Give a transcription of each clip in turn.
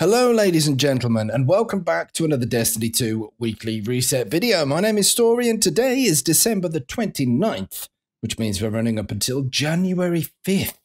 Hello ladies and gentlemen, and welcome back to another Destiny 2 weekly reset video. My name is Story and today is December the 29th, which means we're running up until January 5th.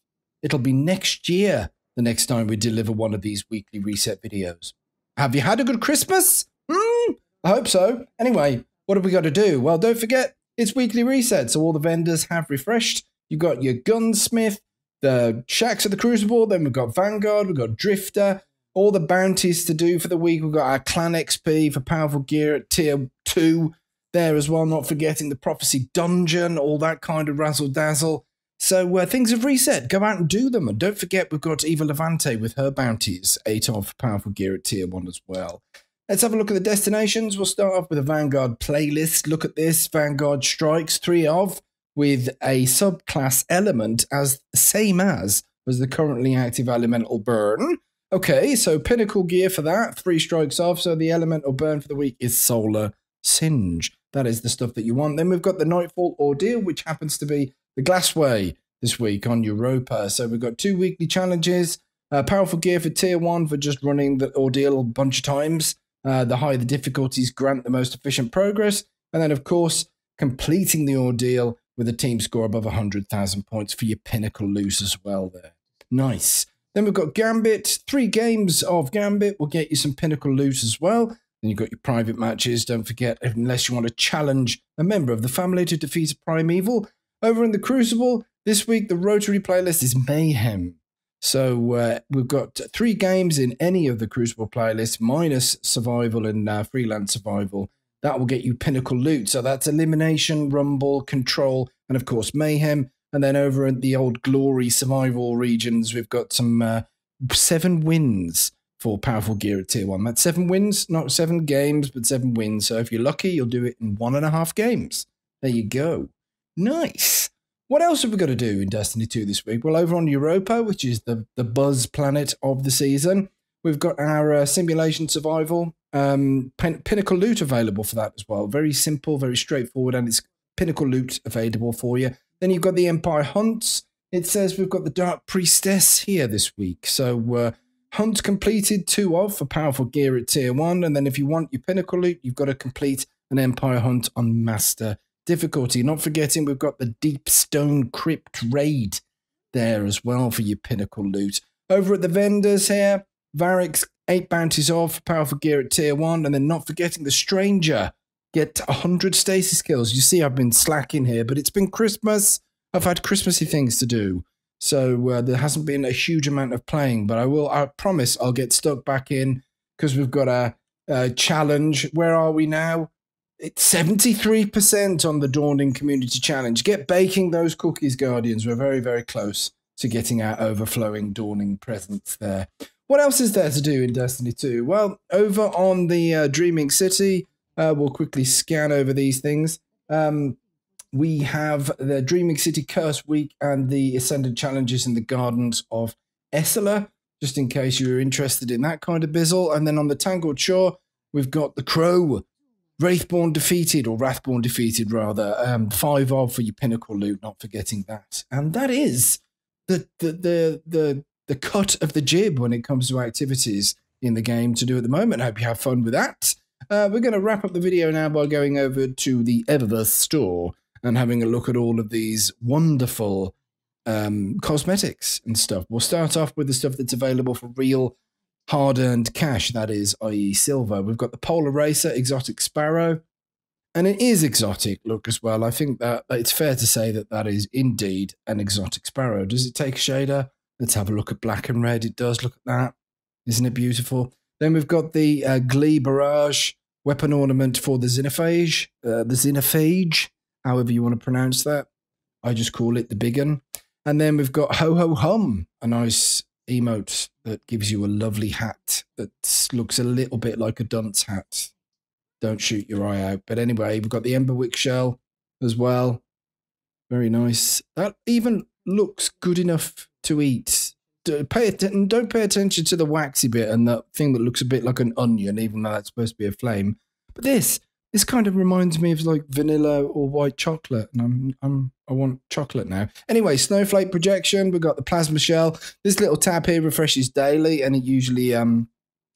It'll be next year, the next time we deliver one of these weekly reset videos. Have you had a good Christmas? I hope so. Anyway, what have we got to do? Well, don't forget, it's weekly reset, so all the vendors have refreshed. You've got your Gunsmith, the Shacks of the Crucible, then we've got Vanguard, we've got Drifter, all the bounties to do for the week. We've got our clan XP for powerful gear at tier 2 there as well, not forgetting the Prophecy Dungeon, all that kind of razzle-dazzle. So things have reset. Go out and do them. And don't forget, we've got Eva Levante with her bounties, 8 of powerful gear at tier 1 as well. Let's have a look at the destinations. We'll start off with a Vanguard playlist. Look at this. Vanguard Strikes, 3 of, with a subclass element as same as the currently active Elemental Burn. Okay, so pinnacle gear for that, 3 strikes off. So the elemental burn for the week is Solar Singe. That is the stuff that you want. Then we've got the Nightfall Ordeal, which happens to be the Glassway this week on Europa. So we've got 2 weekly challenges. Powerful gear for tier 1 for just running the ordeal a bunch of times. The higher the difficulties grant the most efficient progress. And then, of course, completing the ordeal with a team score above 100,000 points for your pinnacle loot as well there. Nice. Then we've got Gambit. 3 games of Gambit will get you some pinnacle loot as well. Then you've got your private matches. Don't forget, unless you want to challenge a member of the family to defeat a primeval. Over in the Crucible, this week the Rotary playlist is Mayhem. So we've got 3 games in any of the Crucible playlists, minus Survival and Freelance Survival. That will get you pinnacle loot. So that's Elimination, Rumble, Control, and of course Mayhem. And then over in the Old Glory Survival regions, we've got some 7 wins for powerful gear at tier 1. That's 7 wins, not 7 games, but 7 wins. So if you're lucky, you'll do it in 1.5 games. There you go. Nice. What else have we got to do in Destiny 2 this week? Well, over on Europa, which is the buzz planet of the season, we've got our Simulation Survival pinnacle loot available for that as well. Very simple, very straightforward, and it's pinnacle loot available for you. Then you've got the Empire Hunts. It says we've got the Dark Priestess here this week. So Hunt completed 2 of for powerful gear at tier 1. And then if you want your pinnacle loot, you've got to complete an Empire Hunt on Master difficulty. Not forgetting we've got the Deep Stone Crypt raid there as well for your pinnacle loot. Over at the vendors here, Varric's 8 bounties off for powerful gear at tier 1. And then not forgetting the Stranger. Get 100 stasis kills. You see, I've been slacking here, but it's been Christmas. I've had Christmassy things to do. So there hasn't been a huge amount of playing, but I promise I'll get stuck back in because we've got a challenge. Where are we now? It's 73% on the Dawning Community Challenge. Get baking those cookies, Guardians. We're very, very close to getting our overflowing Dawning presents there. What else is there to do in Destiny 2? Well, over on the Dreaming City, we'll quickly scan over these things. We have the Dreaming City Curse Week and the Ascendant Challenges in the Gardens of Essela, just in case you're interested in that kind of bizzle. And then on the Tangled Shore, we've got the Crow, Wraithborn Defeated, or Wrathborn Defeated rather, 5 of for your pinnacle loot, not forgetting that. And that is the cut of the jib when it comes to activities in the game to do at the moment. I hope you have fun with that. We're going to wrap up the video now by going over to the Eververse store and having a look at all of these wonderful cosmetics and stuff. We'll start off with the stuff that's available for real hard-earned cash, that is, i.e. silver. We've got the Polar Racer Exotic Sparrow, and it is exotic look as well. I think that it's fair to say that that is indeed an exotic sparrow. Does it take a shader? Let's have a look at black and red. It does. Look at that. Isn't it beautiful? Then we've got the Glee Barrage weapon ornament for the Xenophage, however you want to pronounce that. I just call it the big one. And then we've got Ho Ho Hum, a nice emote that gives you a lovely hat that looks a little bit like a dunce hat. Don't shoot your eye out. But anyway, we've got the Emberwick shell as well. Very nice. That even looks good enough to eat. Don't pay attention to the waxy bit and that thing that looks a bit like an onion, even though that's supposed to be a flame. But this kind of reminds me of like vanilla or white chocolate, and I want chocolate now. Anyway, snowflake projection. We've got the plasma shell. This little tab here refreshes daily, and it usually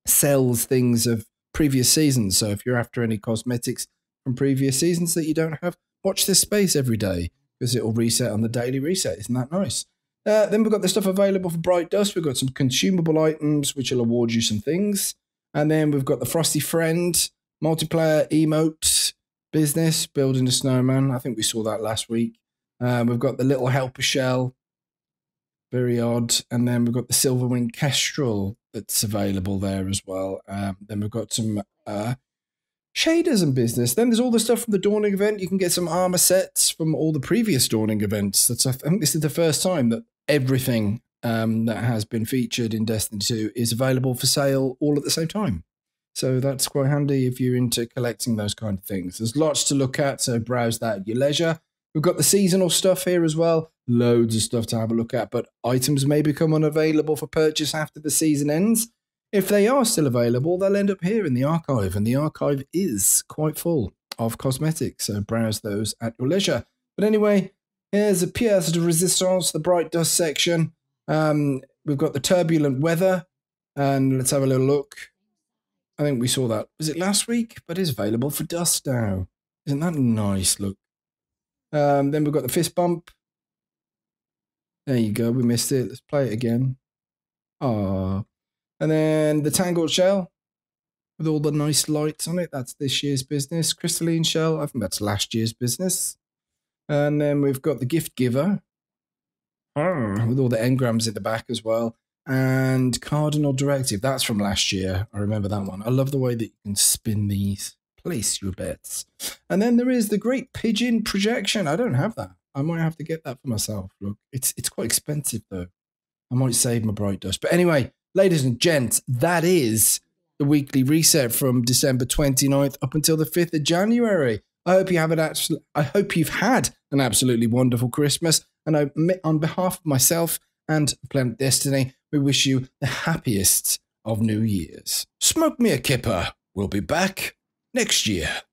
sells things of previous seasons. So if you're after any cosmetics from previous seasons that you don't have, watch this space every day because it will reset on the daily reset. Isn't that nice? Then we've got the stuff available for Bright Dust. We've got some consumable items which will award you some things. And then we've got the Frosty Friend multiplayer emote business, building a snowman. I think we saw that last week. We've got the little helper shell, very odd. And then we've got the Silverwing Kestrel that's available there as well. Then we've got some shaders and business. Then there's all the stuff from the Dawning event. You can get some armor sets from all the previous Dawning events. I think this is the first time that everything that has been featured in Destiny 2 is available for sale all at the same time. So that's quite handy if you're into collecting those kind of things. There's lots to look at, so browse that at your leisure. We've got the seasonal stuff here as well. Loads of stuff to have a look at, but items may become unavailable for purchase after the season ends. If they are still available, they'll end up here in the archive, and the archive is quite full of cosmetics, so browse those at your leisure. But anyway, here's a pièce de résistance, the Bright Dust section. We've got the turbulent weather, and let's have a little look. I think we saw that. Was it last week? But it's available for dust now. Isn't that nice? Look. Then we've got the fist bump. There you go. We missed it. Let's play it again. Ah. And then the tangled shell with all the nice lights on it. That's this year's business. Crystalline shell. I think that's last year's business. And then we've got the gift giver with all the engrams in the back as well. And Cardinal Directive. That's from last year. I remember that one. I love the way that you can spin these. Place your bets. And then there is the Great Pigeon Projection. I don't have that. I might have to get that for myself. Look, it's quite expensive though. I might save my Bright Dust. But anyway, ladies and gents, that is the weekly reset from December 29th up until the 5th of January. I hope you've had an absolutely wonderful Christmas. And on behalf of myself and Planet Destiny, we wish you the happiest of New Years. Smoke me a kipper. We'll be back next year.